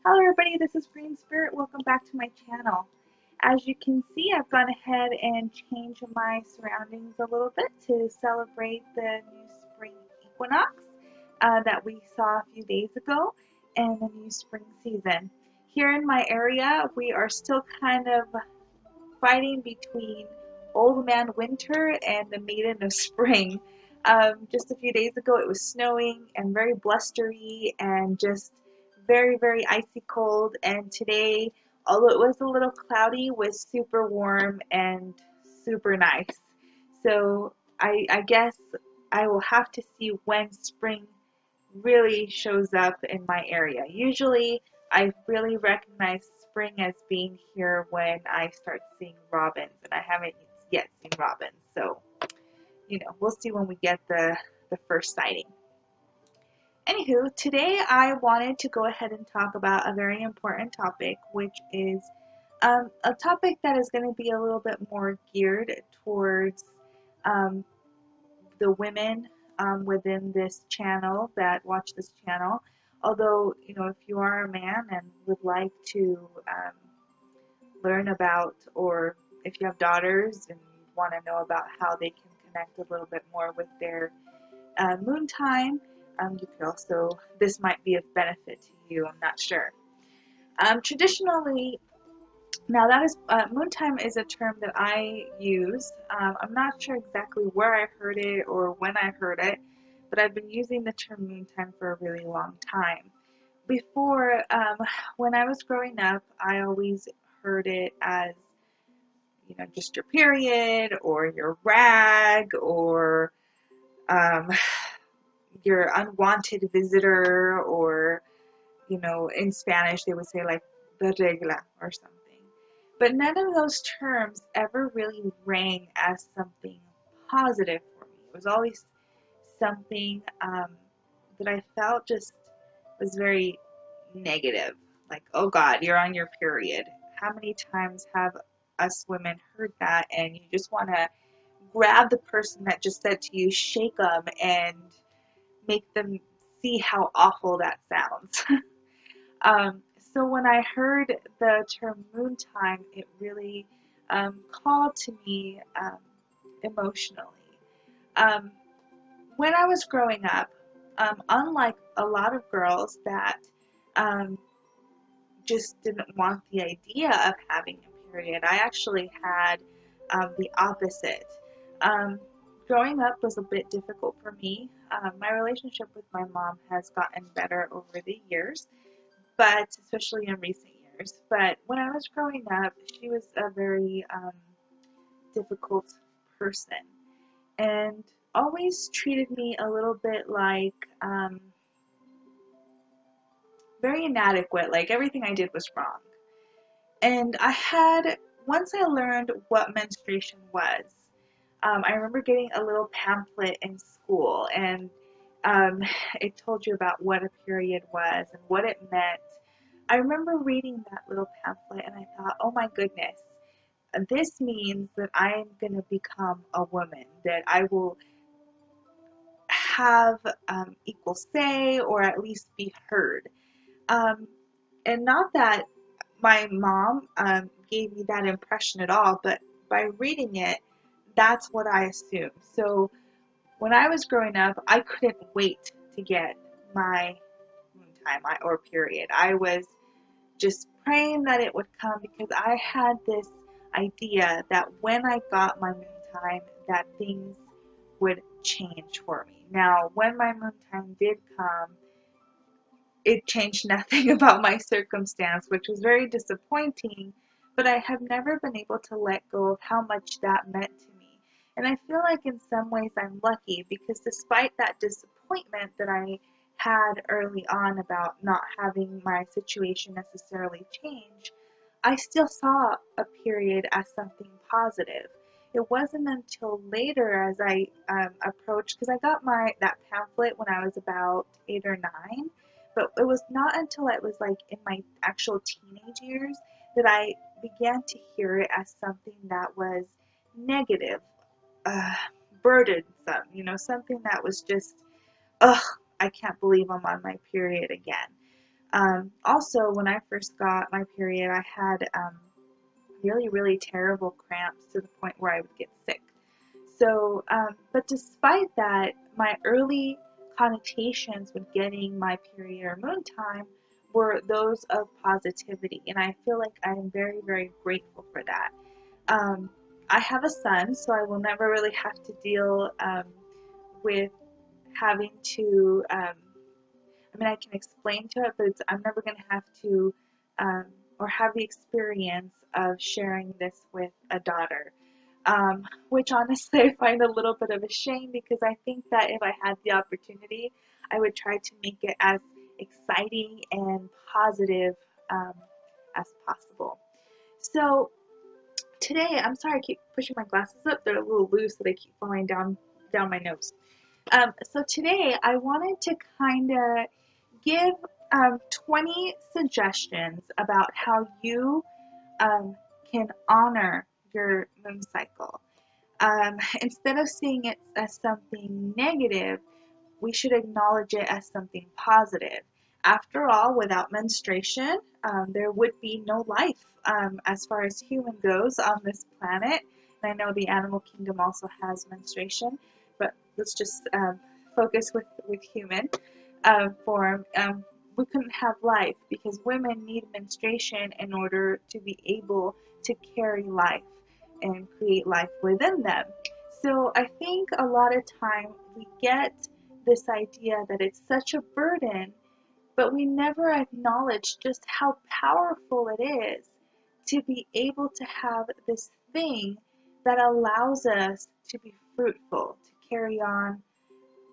Hello everybody, this is Green Spirit. Welcome back to my channel. As you can see, I've gone ahead and changed my surroundings a little bit to celebrate the new spring equinox that we saw a few days ago and the new spring season. Here in my area, we are still kind of fighting between Old Man Winter and the Maiden of Spring. Just a few days ago, it was snowing and very blustery and just very, very icy cold. And today, although it was a little cloudy, was super warm and super nice. So I guess I will have to see when spring really shows up in my area. Usually, I really recognize spring as being here when I start seeing robins, and I haven't yet seen robins. So, we'll see when we get the first sighting. Anywho, today I wanted to go ahead and talk about a very important topic, which is a topic that is going to be a little bit more geared towards um, the women within this channel that watch this channel. Although, if you are a man and would like to learn about, or if you have daughters and you want to know about how they can connect a little bit more with their Moontime, you could also, this might be of benefit to you, I'm not sure. Traditionally, now that is, Moontime is a term that I use. I'm not sure exactly where I heard it or when I heard it, but I've been using the term Moontime for a really long time. Before, when I was growing up, I always heard it as, just your period or your rag or um, your unwanted visitor, or, in Spanish they would say like the regla or something. But none of those terms ever really rang as something positive for me. It was always something that I felt just was very negative. Like, oh God, you're on your period. How many times have us women heard that, and you just want to grab the person that just said to you, shake them, and make them see how awful that sounds. um, so when I heard the term Moontime, it really called to me emotionally. Um, when I was growing up, unlike a lot of girls that um, just didn't want the idea of having a period, I actually had the opposite. Um, Growing up was a bit difficult for me. My relationship with my mom has gotten better over the years, but especially in recent years. But when I was growing up, she was a very difficult person and always treated me a little bit like very inadequate, like everything I did was wrong. And once I learned what menstruation was, I remember getting a little pamphlet in school, and um, it told you about what a period was and what it meant. I remember reading that little pamphlet and I thought, oh my goodness, this means that I'm going to become a woman, that I will have equal say or at least be heard. Um, and not that my mom gave me that impression at all, but by reading it, that's what I assumed. So when I was growing up, I couldn't wait to get my moon time or period. I was just praying that it would come because I had this idea that when I got my moon time, that things would change for me. Now, when my moon time did come, it changed nothing about my circumstance, which was very disappointing, but I have never been able to let go of how much that meant to me. And I feel like in some ways I'm lucky because despite that disappointment that I had early on about not having my situation necessarily change, I still saw a period as something positive. It wasn't until later as I approached, because I got that pamphlet when I was about 8 or 9, but it was not until I was like in my actual teenage years that I began to hear it as something that was negative, uh, burdensome, something that was just, ugh, I can't believe I'm on my period again. Also, when I first got my period, I had really, really terrible cramps to the point where I would get sick. So, but despite that, my early connotations with getting my period or moon time were those of positivity, and I feel like I am very, very grateful for that. Um, I have a son, so I will never really have to deal with having to. I mean, I can explain to it, but I'm never going to have to um, or have the experience of sharing this with a daughter. Which honestly I find a little bit of a shame because I think that if I had the opportunity, I would try to make it as exciting and positive um, as possible. So today, I'm sorry I keep pushing my glasses up. They're a little loose, so they keep falling down my nose. So today I wanted to kind of give 20 suggestions about how you um, can honor your moon cycle. Instead of seeing it as something negative, we should acknowledge it as something positive. After all, without menstruation, there would be no life as far as human goes on this planet. And I know the animal kingdom also has menstruation, but let's just focus with human form. We couldn't have life because women need menstruation in order to be able to carry life and create life within them. So I think a lot of time we get this idea that it's such a burden, but we never acknowledge just how powerful it is to be able to have this thing that allows us to be fruitful, to carry on,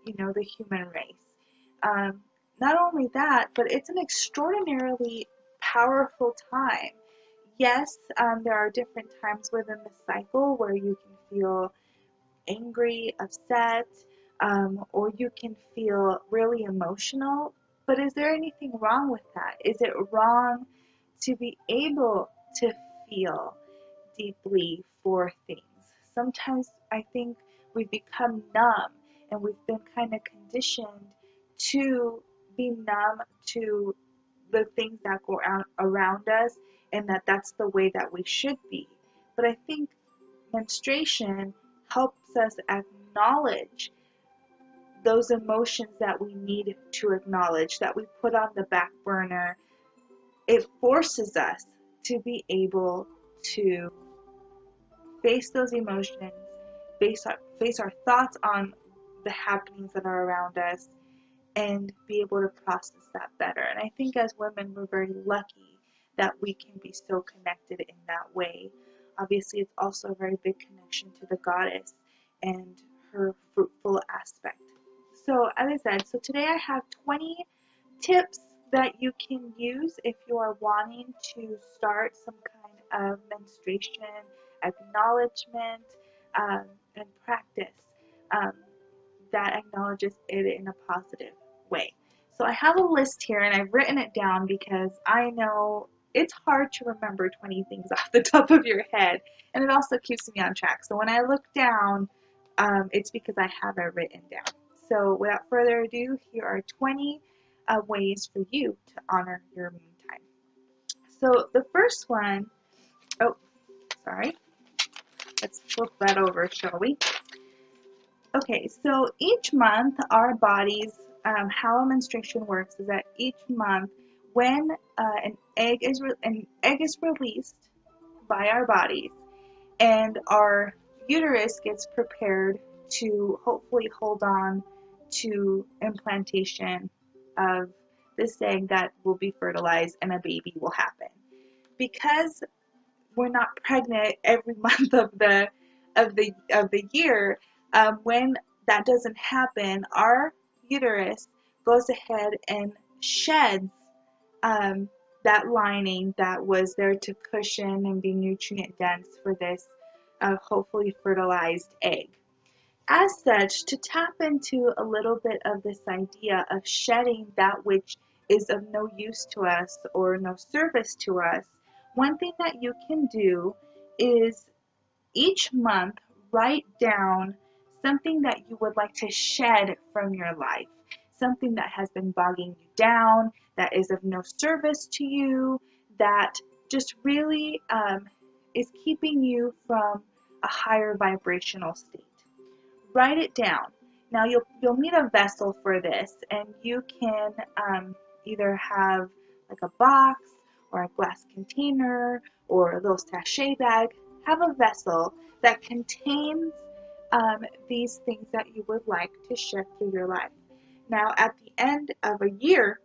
the human race. Um, Not only that, but it's an extraordinarily powerful time. Yes, there are different times within the cycle where you can feel angry, upset, or you can feel really emotional. But is there anything wrong with that? Is it wrong to be able to feel deeply for things? Sometimes I think we've become numb and we've been kind of conditioned to be numb to the things that go around us and that's the way that we should be. But I think menstruation helps us acknowledge those emotions that we need to acknowledge, that we put on the back burner. It forces us to be able to face those emotions, face our thoughts on the happenings that are around us, and be able to process that better. And I think as women, we're very lucky that we can be so connected in that way. Obviously, it's also a very big connection to the goddess and her fruitful aspect. So, as I said, so today I have 20 tips that you can use if you are wanting to start some kind of menstruation acknowledgement and practice. Um, that acknowledges it in a positive way. So I have a list here and I've written it down because I know it's hard to remember 20 things off the top of your head, and it also keeps me on track. So when I look down, it's because I have it written down. So without further ado, here are 20 ways for you to honor your moon time. So the first one, oh, sorry, let's flip that over, shall we? Okay, so each month our bodies, how menstruation works is that each month when an egg is released by our bodies and our uterus gets prepared to hopefully hold on to implantation of this egg that will be fertilized and a baby will happen. Because we're not pregnant every month of the year, when that doesn't happen, our uterus goes ahead and sheds um, that lining that was there to cushion and be nutrient dense for this hopefully fertilized egg. As such, to tap into a little bit of this idea of shedding that which is of no use to us or no service to us, one thing that you can do is each month write down something that you would like to shed from your life, something that has been bogging you down, that is of no service to you, that just really is keeping you from a higher vibrational state. Write it down. Now you'll need a vessel for this, and you can either have like a box or a glass container or a little sachet bag. Have a vessel that contains these things that you would like to shed through your life. Now, at the end of a year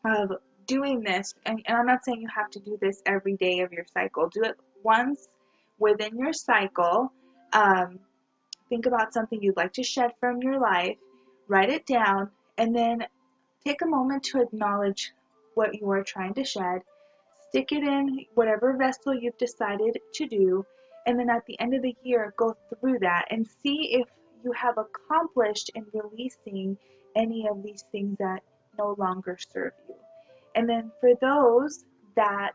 of doing this, and I'm not saying you have to do this every day of your cycle. Do it once within your cycle. Think about something you'd like to shed from your life, write it down, and then take a moment to acknowledge what you are trying to shed. Stick it in whatever vessel you've decided to do, and then at the end of the year, go through that and see if you have accomplished in releasing any of these things that no longer serve you. And then for those that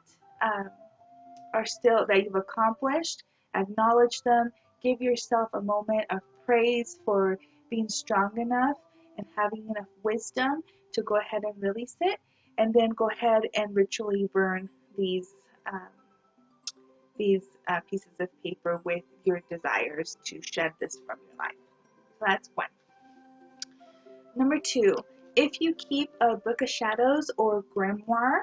are still that you've accomplished, acknowledge them, give yourself a moment of praise for being strong enough and having enough wisdom to go ahead and release it, and then go ahead and ritually burn these um, pieces of paper with your desires to shed this from your life. So that's one. Number two, if you keep a book of shadows or grimoire,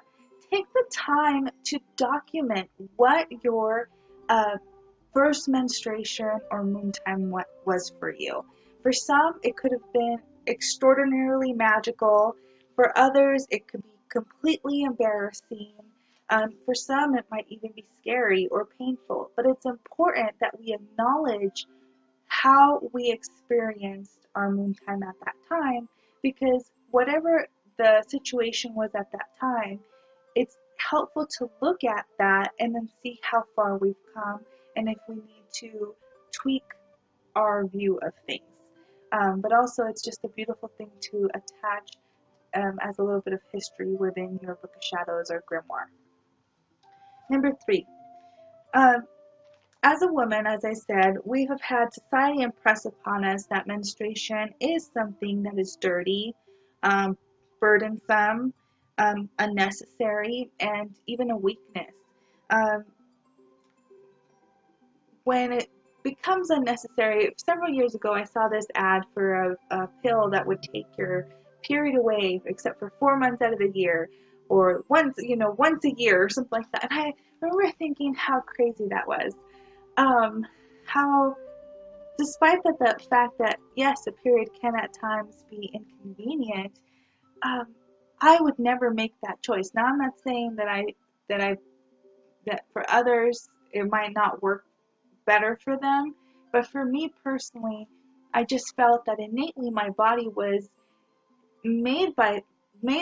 take the time to document what your first menstruation or moontime was for you. For some, it could have been extraordinarily magical. For others, it could be completely embarrassing. For some, it might even be scary or painful. But it's important that we acknowledge how we experienced our moontime at that time, because whatever the situation was at that time, it's helpful to look at that and then see how far we've come and if we need to tweak our view of things. But also, it's just a beautiful thing to attach as a little bit of history within your Book of Shadows or grimoire. Number three, as a woman, as I said, we have had society impress upon us that menstruation is something that is dirty, burdensome, unnecessary, and even a weakness. Um, when it becomes unnecessary, several years ago I saw this ad for a pill that would take your period away except for 4 months out of the year, or once a year or something like that. And I remember thinking how crazy that was. How despite the fact that yes, a period can at times be inconvenient, um, I would never make that choice. Now I'm not saying that for others it might not work better for them, but for me personally, I just felt that innately my body was made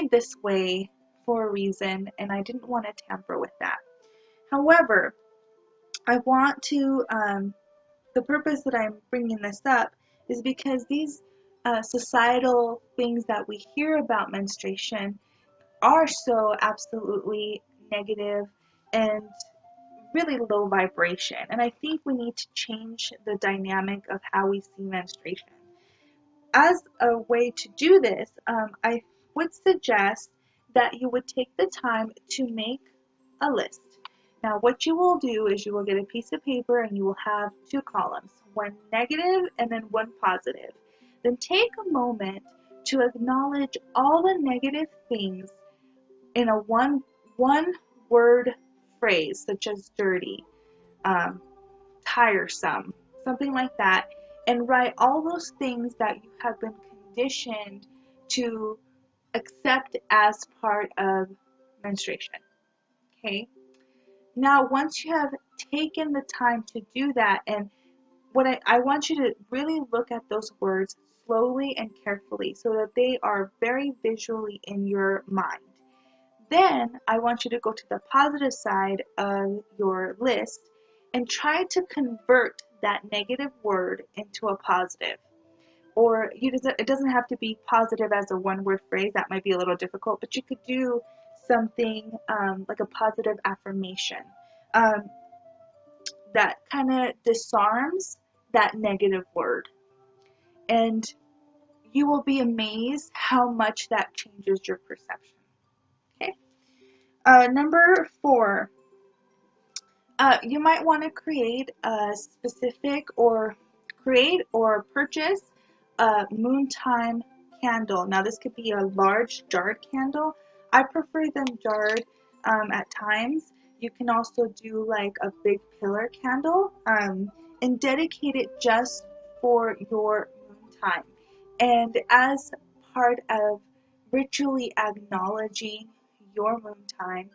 this way for a reason, and I didn't want to tamper with that. However, I want to the purpose that I'm bringing this up is because these societal things that we hear about menstruation are so absolutely negative and really low vibration. And I think we need to change the dynamic of how we see menstruation. As a way to do this, I would suggest that you would take the time to make a list. Now, what you will do is you will get a piece of paper and you will have two columns, one negative and then one positive. Then take a moment to acknowledge all the negative things in a one word phrase, such as dirty, tiresome, something like that, and write all those things that you have been conditioned to accept as part of menstruation. Okay? Now, once you have taken the time to do that, and what I want you to really look at those words slowly and carefully so that they are very visually in your mind. Then I want you to go to the positive side of your list and try to convert that negative word into a positive. Or it doesn't have to be positive as a one-word phrase. That might be a little difficult, but you could do something like a positive affirmation that kind of disarms that negative word. And you will be amazed how much that changes your perception. Okay. Number 4, you might want to create a specific or purchase a Moontime candle. Now this could be a large jarred candle. I prefer them jarred at times. You can also do like a big pillar candle and dedicate it just for your Moontime. And as part of ritually acknowledging your Moontime,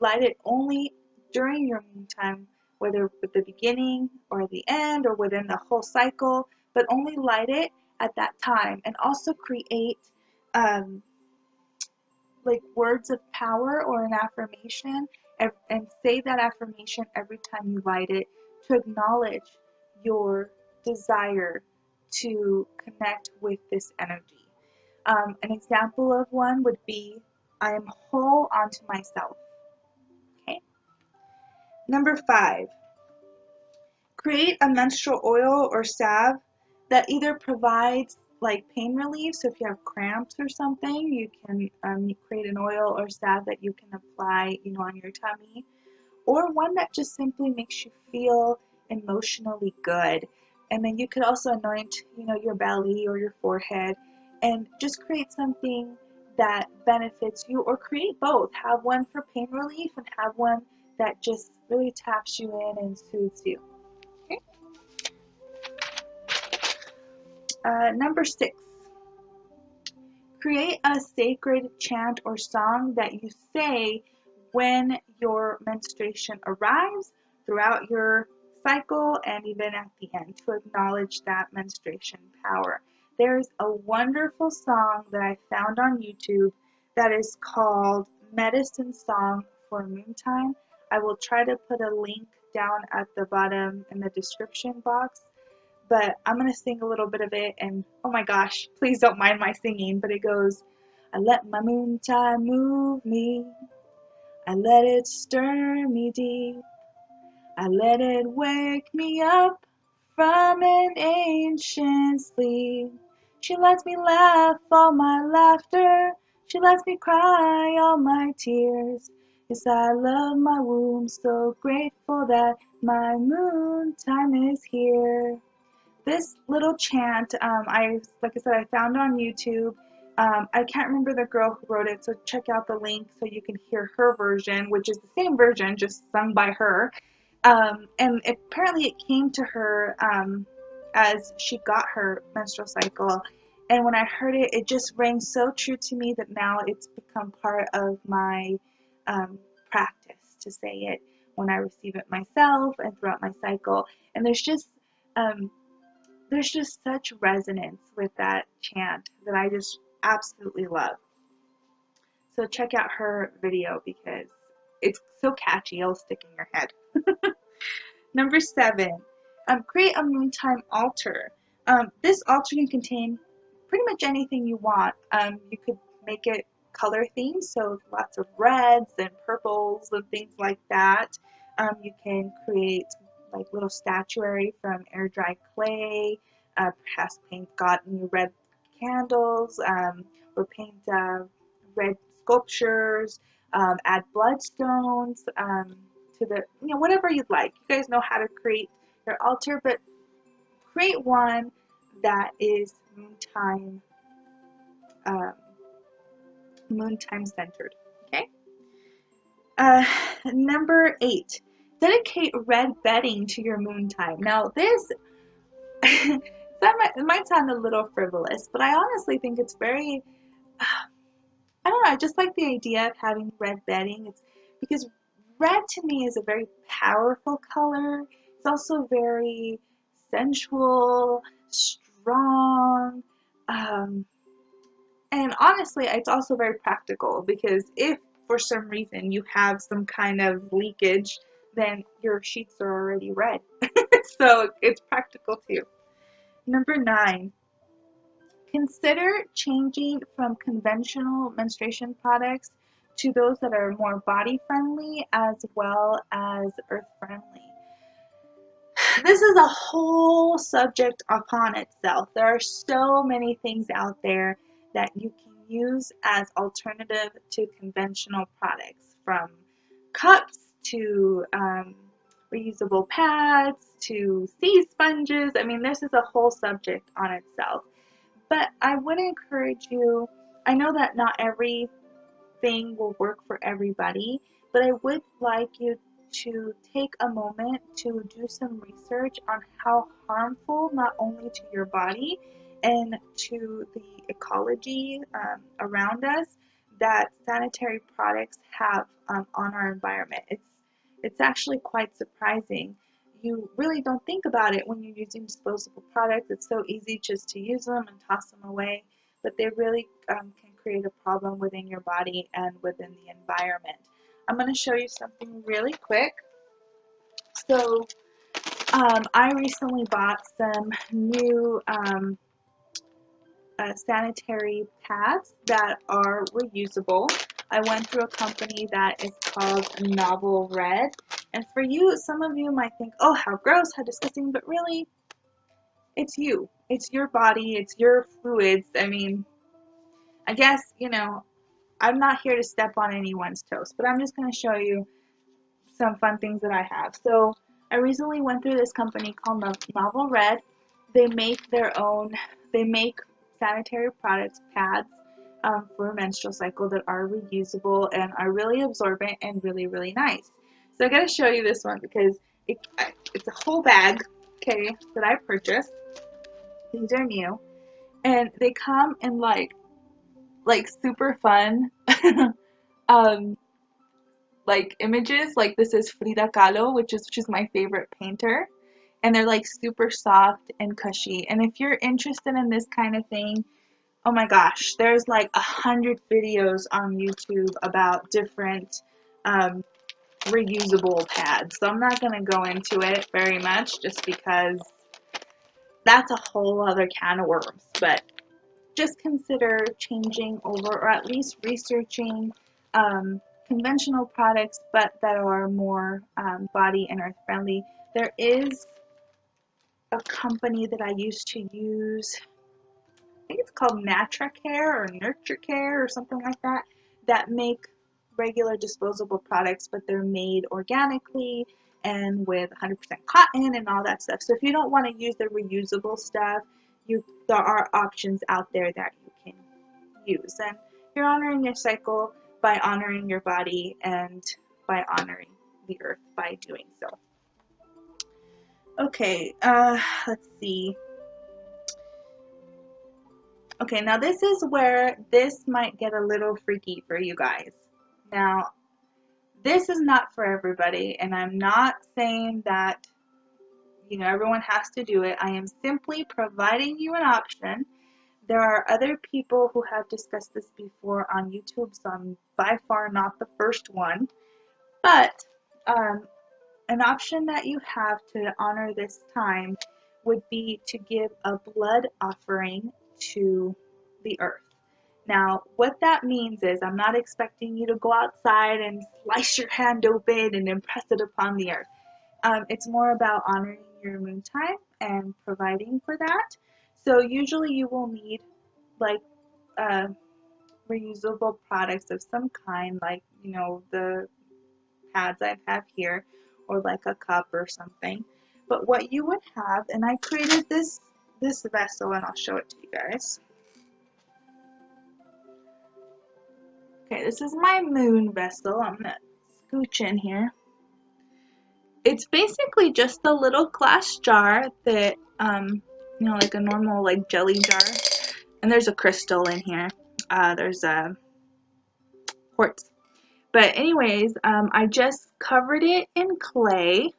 light it only during your Moontime, whether at the beginning or the end or within the whole cycle, but only light it at that time. And also create um, like words of power or an affirmation, and say that affirmation every time you light it to acknowledge your desire to connect with this energy. An example of one would be, I am whole onto myself. Okay. Number 5, create a menstrual oil or salve that either provides like pain relief. So if you have cramps or something, you can create an oil or salve that you can apply, on your tummy, or one that just simply makes you feel emotionally good. And then you could also anoint, your belly or your forehead, and just create something that benefits you, or create both. Have one for pain relief and have one that just really taps you in and soothes you. Okay. Number 6, create a sacred chant or song that you say when your menstruation arrives, throughout your cycle, and even at the end, to acknowledge that menstruation power. There's a wonderful song that I found on YouTube that is called Medicine Song for Moontime. I will try to put a link down at the bottom in the description box, but I'm going to sing a little bit of it, and oh my gosh, please don't mind my singing, but it goes, I let my Moontime move me, I let it stir me deep, I let it wake me up from an ancient sleep. She lets me laugh all my laughter, she lets me cry all my tears. Yes, I love my womb, so grateful that my Moontime is here. This little chant, like I said, I found on YouTube. I can't remember the girl who wrote it, so check out the link so you can hear her version, which is the same version, just sung by her. And apparently it came to her as she got her menstrual cycle. And when I heard it, it just rang so true to me that now it's become part of my practice to say it when I receive it myself and throughout my cycle. And there's just such resonance with that chant that I just absolutely love. So check out her video because it's so catchy, it'll stick in your head. Number 7, create a Moontime altar. This altar can contain pretty much anything you want. You could make it color themed, so lots of reds and purples and things like that. You can create like little statuary from air dried clay, perhaps paint new red candles, or paint red sculptures, add bloodstones to the, whatever you'd like. You guys know how to create your altar, but create one that is um, Moontime centered. Okay. Number 8, dedicate red bedding to your Moontime. Now this it might sound a little frivolous, but I honestly think it's very, I don't know, I just like the idea of having red bedding. It's because red to me is a very powerful color. It's also very sensual, strong, and honestly, it's also very practical because if for some reason you have some kind of leakage, then your sheets are already red. So it's practical too. Number 9, consider changing from conventional menstruation products to those that are more body friendly as well as earth friendly. this is a whole subject upon itself. There are so many things out there that you can use as alternative to conventional products, from cups to reusable pads to sea sponges. I mean, this is a whole subject on itself. But I would encourage you, I know that not everything will work for everybody, but I would like you to take a moment to do some research on how harmful, not only to your body and to the ecology around us, that sanitary products have on our environment. It's actually quite surprising. You really don't think about it when you're using disposable products. It's so easy just to use them and toss them away, but they really can create a problem within your body and within the environment. I'm going to show you something really quick. So I recently bought some new sanitary pads that are reusable. I went through a company that is called Novel Red. And for you, some of you might think, oh, how gross, how disgusting, but really, it's you. It's your body, it's your fluids. I mean, I guess, I'm not here to step on anyone's toes, but I'm just going to show you some fun things that I have. So I recently went through this company called Novel Red. They make they make sanitary products, pads for a menstrual cycle that are reusable and are really absorbent and really, really nice. So I got to show you this one because it's a whole bag, okay, that I purchased. These are new, and they come in like super fun um like images. Like this is Frida Kahlo, which is my favorite painter, and they're like super soft and cushy. And if you're interested in this kind of thing, oh my gosh, there's like 100 videos on YouTube about different reusable pads. So I'm not going to go into it very much just because that's a whole other can of worms. But just consider changing over, or at least researching conventional products, but that are more body and earth friendly. There is a company that I used to use, I think it's called NatraCare or Nurture Care or something like that, that make regular disposable products, but they're made organically and with 100% cotton and all that stuff. So if you don't want to use the reusable stuff, there are options out there that you can use. And you're honoring your cycle by honoring your body and by honoring the earth by doing so. Okay, let's see. Okay, now this is where this might get a little freaky for you guys. Now, this is not for everybody, and I'm not saying that, everyone has to do it. I am simply providing you an option. There are other people who have discussed this before on YouTube, so I'm by far not the first one. But an option that you have to honor this time would be to give a blood offering to the earth. Now, what that means is I'm not expecting you to go outside and slice your hand open and impress it upon the earth. It's more about honoring your moon time and providing for that. So usually you will need like reusable products of some kind, like, the pads I have here, or like a cup or something. But what you would have, and I created this vessel, and I'll show it to you guys. Okay, this is my moon vessel. I'm gonna scooch in here. It's basically just a little glass jar that, like a normal like jelly jar, and there's a crystal in here. There's a quartz. But anyways, I just covered it in clay,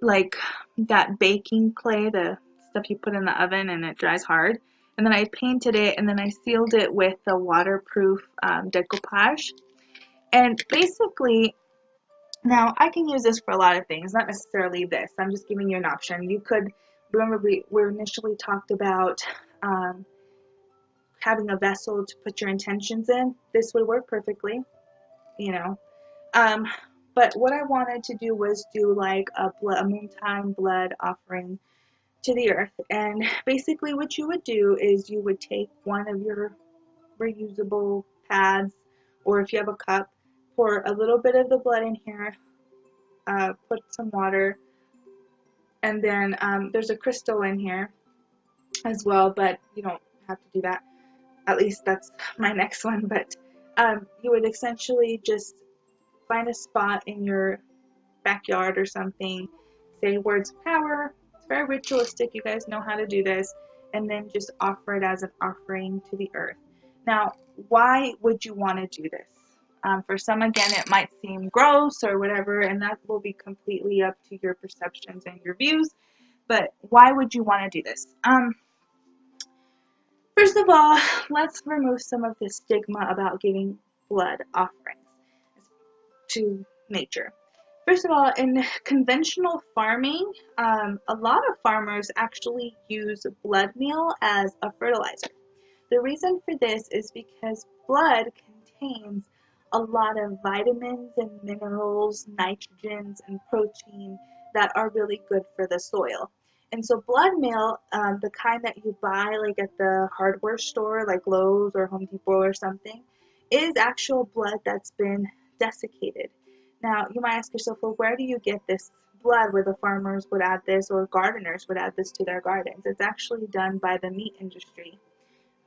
like that baking clay, the stuff you put in the oven and it dries hard. And then I painted it, and then I sealed it with the waterproof decoupage. And basically, now I can use this for a lot of things, not necessarily this. I'm just giving you an option. You could, remember we initially talked about having a vessel to put your intentions in. This would work perfectly, you know. But what I wanted to do was do like a Moontime blood offering to the earth. And basically what you would do is you would take one of your reusable pads, or if you have a cup, pour a little bit of the blood in here, put some water, and then there's a crystal in here as well, but you don't have to do that. At least that's my next one. But you would essentially just find a spot in your backyard or something, say words of power. It's very ritualistic. You guys know how to do this. And then just offer it as an offering to the earth. Now, why would you want to do this? For some, again, it might seem gross or whatever, and that will be completely up to your perceptions and your views. But why would you want to do this? First of all, let's remove some of the stigma about giving blood offerings to nature. First of all, in conventional farming, a lot of farmers actually use blood meal as a fertilizer. The reason for this is because blood contains a lot of vitamins and minerals, nitrogens, and protein that are really good for the soil. And so blood meal, the kind that you buy like at the hardware store, like Lowe's or Home Depot or something, is actual blood that's been desiccated. Now, you might ask yourself, well, where do you get this blood where the farmers would add this or gardeners would add this to their gardens? It's actually done by the meat industry.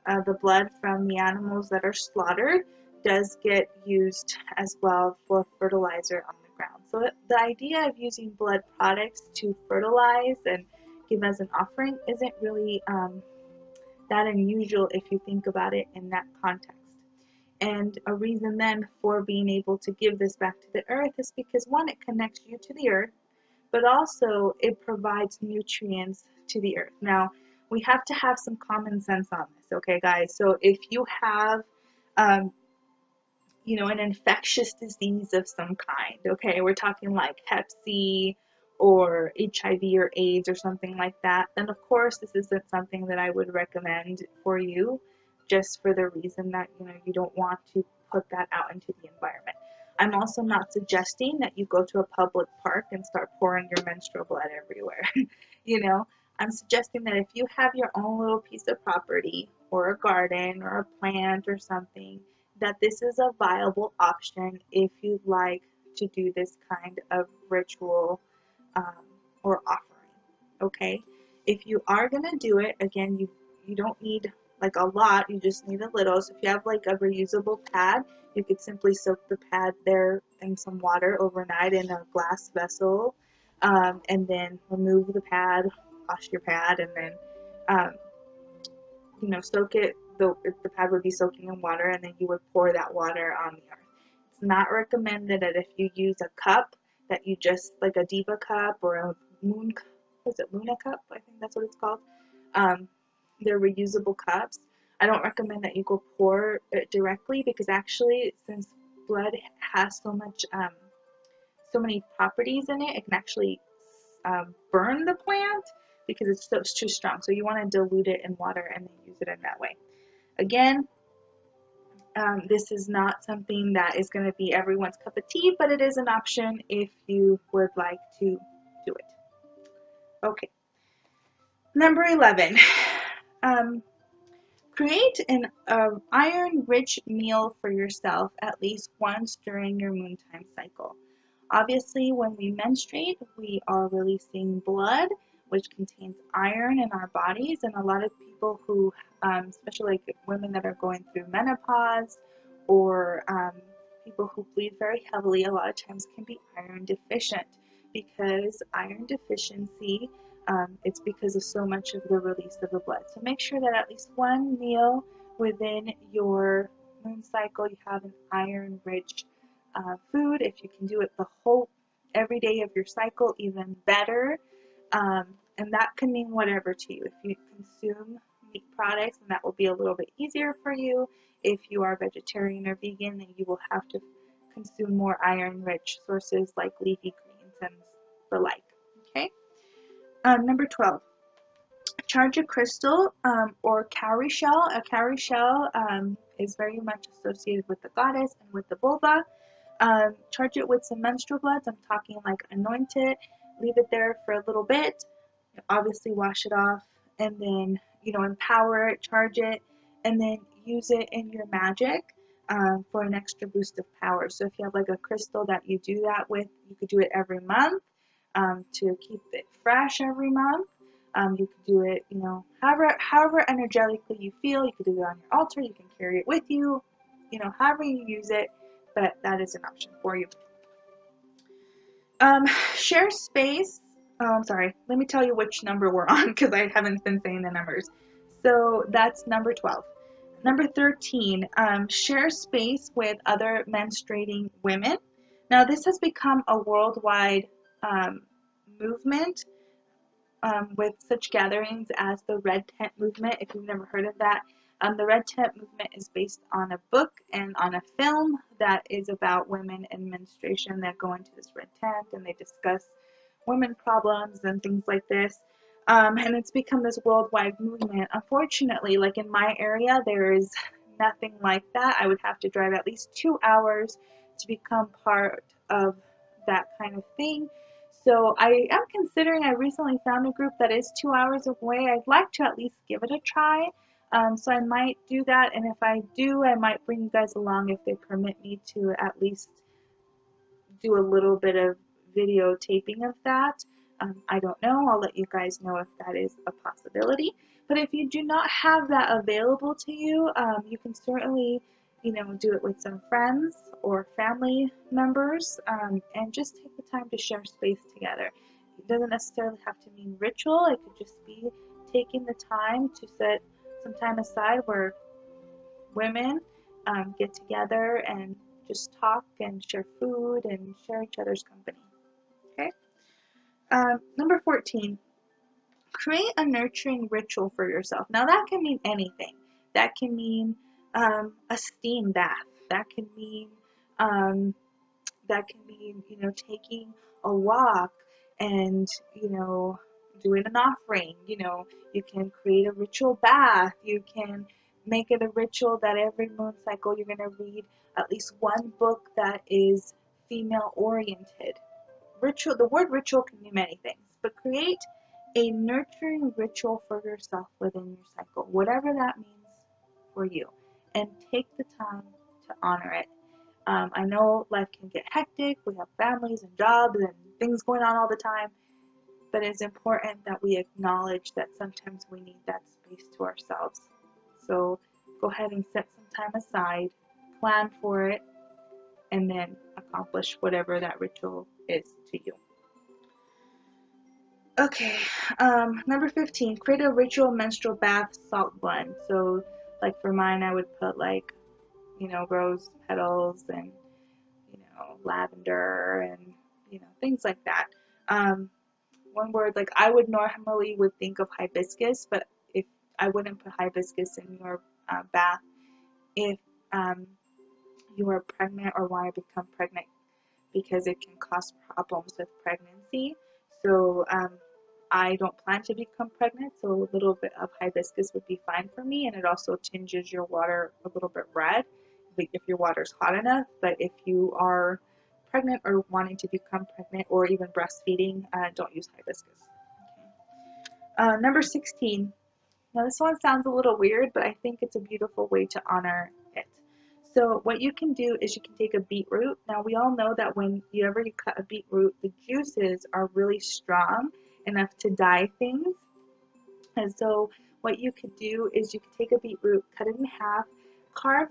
The blood from the animals that are slaughtered does get used as well for fertilizer on the ground. So the idea of using blood products to fertilize and give as an offering isn't really that unusual if you think about it in that context. And a reason then for being able to give this back to the earth is because one, it connects you to the earth, but also it provides nutrients to the earth. Now, we have to have some common sense on this, okay, guys? So if you have, an infectious disease of some kind, okay, we're talking like Hep C or HIV or AIDS or something like that, then of course this isn't something that I would recommend for you, just for the reason that, you don't want to put that out into the environment. I'm also not suggesting that you go to a public park and start pouring your menstrual blood everywhere. you know, I'm suggesting that if you have your own little piece of property or a garden or a plant or something, that this is a viable option if you'd like to do this kind of ritual or offering. Okay, if you are gonna do it, again, you don't need like a lot, you just need a little. So if you have like a reusable pad, you could simply soak the pad there in some water overnight in a glass vessel, and then remove the pad, wash your pad, and then soak it. The pad would be soaking in water, and then you would pour that water on the earth. It's not recommended that if you use a cup, that you just like a diva cup or a Luna cup? I think that's what it's called. They're reusable cups. I don't recommend that you go pour it directly, because actually, since blood has so many properties in it, it can actually burn the plant because it's too strong. So you want to dilute it in water and then use it in that way. Again, this is not something that is going to be everyone's cup of tea, but it is an option if you would like to do it. Okay. Number 11. Create an iron-rich meal for yourself at least once during your Moontime cycle. Obviously, when we menstruate, we are releasing blood, which contains iron in our bodies, and a lot of people who, especially like women that are going through menopause or people who bleed very heavily, a lot of times can be iron deficient, because iron deficiency, it's because of so much of the release of the blood. So make sure that at least one meal within your moon cycle, you have an iron-rich food. If you can do it every day of your cycle, even better. And that can mean whatever to you. If you consume meat products, then that will be a little bit easier for you. If you are vegetarian or vegan, then you will have to consume more iron-rich sources like leafy greens and the like. Okay. Number 12. Charge a crystal or cowrie shell. A cowrie shell is very much associated with the goddess and with the vulva. Charge it with some menstrual bloods. I'm talking like anoint it, leave it there for a little bit, obviously wash it off, and then, empower it, charge it, and then use it in your magic for an extra boost of power. So if you have like a crystal that you do that with, you could do it every month to keep it fresh every month. You could do it, however energetically you feel. You could do it on your altar. You can carry it with you, however you use it. But that is an option for you. Share space. Oh, I'm sorry. Let me tell you which number we're on because I haven't been saying the numbers. So that's number 12. Number 13, share space with other menstruating women. Now, this has become a worldwide movement with such gatherings as the Red Tent Movement. If you've never heard of that, the Red Tent Movement is based on a book and on a film that is about women in menstruation that go into this red tent and they discuss women problems and things like this. And it's become this worldwide movement. Unfortunately, like in my area, there is nothing like that. I would have to drive at least 2 hours to become part of that kind of thing. So I am considering, I recently found a group that is 2 hours away. I'd like to at least give it a try. So I might do that, and if I do, I might bring you guys along if they permit me to at least do a little bit of videotaping of that. I don't know. I'll let you guys know if that is a possibility. But if you do not have that available to you, you can certainly, do it with some friends or family members, and just take the time to share space together. It doesn't necessarily have to mean ritual. It could just be taking the time to set some time aside where women get together and just talk and share food and share each other's company. Okay. Number 14, create a nurturing ritual for yourself. Now that can mean anything. That can mean a steam bath. That can mean taking a walk and doing an offering. You can create a ritual bath. You can make it a ritual that every moon cycle you're going to read at least one book that is female oriented. Ritual, the word ritual can mean many things, but create a nurturing ritual for yourself within your cycle, whatever that means for you, and take the time to honor it. I know life can get hectic. We have families and jobs and things going on all the time, but it's important that we acknowledge that sometimes we need that space to ourselves. So go ahead and set some time aside, plan for it, and then accomplish whatever that ritual is to you. Okay, number 15, create a ritual menstrual bath salt blend. So, like for mine, I would put rose petals and, lavender and, things like that. One word, like I would normally would think of hibiscus, but if I wouldn't put hibiscus in your bath if you are pregnant or want to become pregnant, because it can cause problems with pregnancy. So I don't plan to become pregnant, so a little bit of hibiscus would be fine for me, and it also tinges your water a little bit red if your water's hot enough. But if you are pregnant or wanting to become pregnant or even breastfeeding, don't use hibiscus. Okay. Number 16. Now this one sounds a little weird, but I think it's a beautiful way to honor it. So what you can do is you can take a beetroot. Now we all know that whenever you cut a beetroot, the juices are really strong enough to dye things. And so what you could do is you could take a beetroot, cut it in half, carve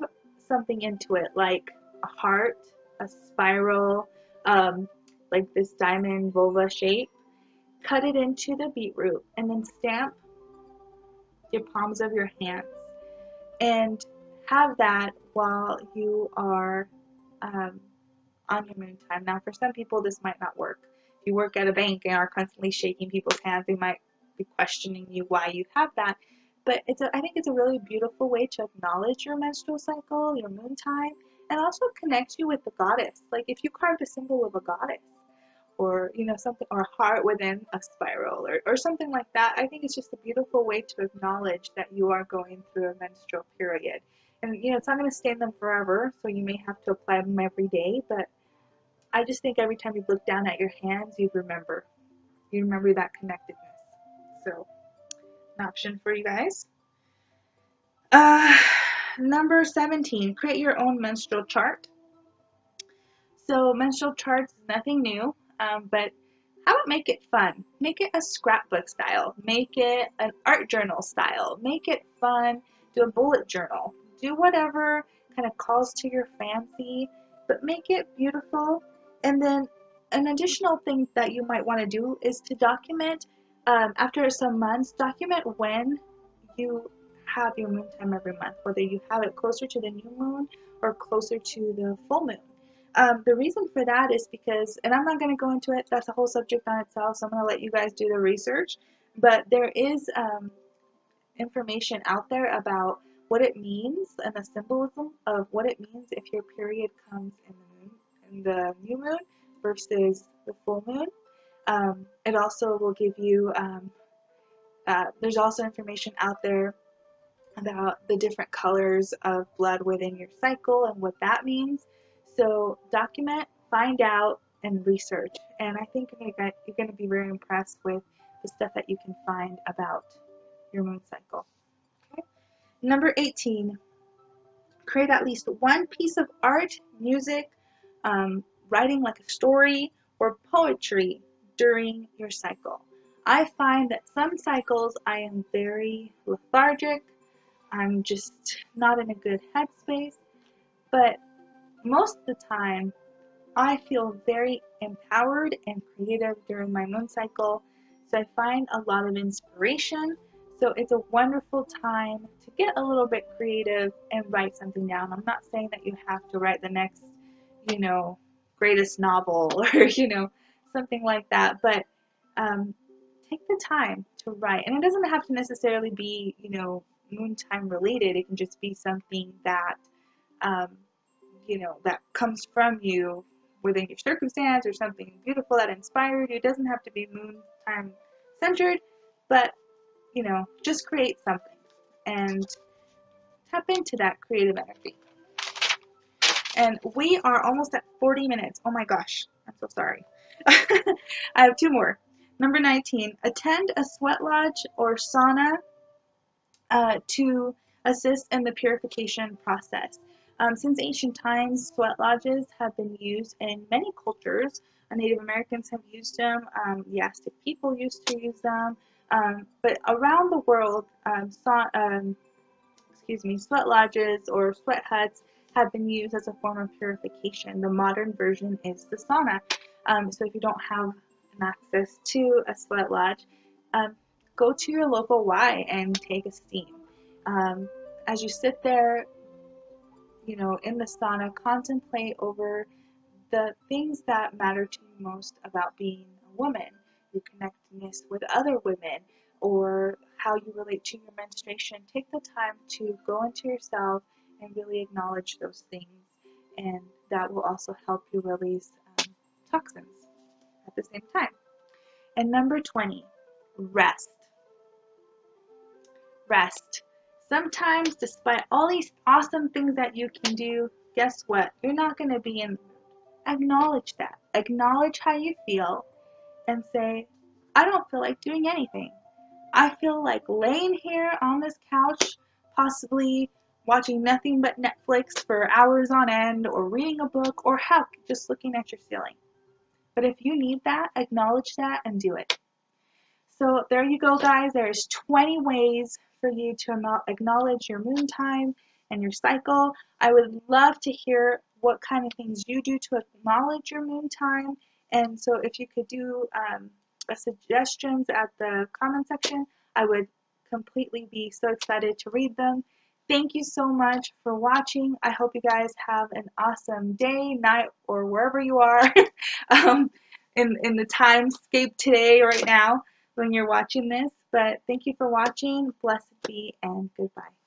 something into it, like a heart, a spiral, like this diamond vulva shape. Cut it into the beetroot and then stamp your palms of your hands and have that while you are on your moon time. Now, for some people, this might not work. If you work at a bank and are constantly shaking people's hands, they might be questioning you why you have that. But I think it's a really beautiful way to acknowledge your menstrual cycle, your moon time, and also connect you with the goddess. Like if you carved a symbol of a goddess, or something, or a heart within a spiral, or something like that, I think it's just a beautiful way to acknowledge that you are going through a menstrual period. And it's not going to stay in them forever, so you may have to apply them every day, but I just think every time you look down at your hands, you remember. You remember that connectedness. So, an option for you guys. Uh, Number 17, create your own menstrual chart. So menstrual charts, nothing new, but how about make it fun? Make it a scrapbook style. Make it an art journal style. Make it fun. Do a bullet journal. Do whatever kind of calls to your fancy, but make it beautiful. And then an additional thing that you might want to do is to document, after some months, document when you have your moon time every month, whether you have it closer to the new moon or closer to the full moon. The reason for that is because, and I'm not going to go into it, that's a whole subject on itself, so I'm going to let you guys do the research. But there is information out there about what it means and the symbolism of what it means if your period comes in the new moon versus the full moon. It also will give you, there's also information out there about the different colors of blood within your cycle and what that means. So document, find out, and research. And I think you're going to be very impressed with the stuff that you can find about your moon cycle. Okay? Number 18, create at least one piece of art, music, writing like a story, or poetry during your cycle. I find that some cycles I am very lethargic. I'm just not in a good headspace, but most of the time I feel very empowered and creative during my moon cycle, so I find a lot of inspiration. So it's a wonderful time to get a little bit creative and write something down. I'm not saying that you have to write the next, you know, greatest novel or, something like that, but take the time to write. And it doesn't have to necessarily be, moon time related. It can just be something that, um, that comes from you within your circumstance or something beautiful that inspired you. It doesn't have to be moon time centered, but, just create something and tap into that creative energy. And we are almost at 40 minutes. Oh my gosh, I'm so sorry. I have two more. Number 19, attend a sweat lodge or sauna to assist in the purification process. Since ancient times, sweat lodges have been used in many cultures. Native Americans have used them, the Aztec people used to use them, but around the world, sweat lodges or sweat huts have been used as a form of purification. The modern version is the sauna. So if you don't have access to a sweat lodge, go to your local Y and take a steam. As you sit there, in the sauna, contemplate over the things that matter to you most about being a woman, your connectedness with other women, or how you relate to your menstruation. Take the time to go into yourself and really acknowledge those things, and that will also help you release toxins at the same time. And number 20, rest. Rest. Sometimes, despite all these awesome things that you can do, guess what? You're not going to be in the mood. Acknowledge that. Acknowledge how you feel and say, I don't feel like doing anything. I feel like laying here on this couch, possibly watching nothing but Netflix for hours on end, or reading a book, or heck, just looking at your ceiling. But if you need that, acknowledge that and do it. So there you go, guys. There's 20 ways for you to acknowledge your moon time and your cycle. I would love to hear what kind of things you do to acknowledge your moon time. And so if you could do suggestions at the comment section, I would completely be so excited to read them. Thank you so much for watching. I hope you guys have an awesome day, night, or wherever you are in the timescape today, right now, when you're watching this. But thank you for watching. Blessed be, and goodbye.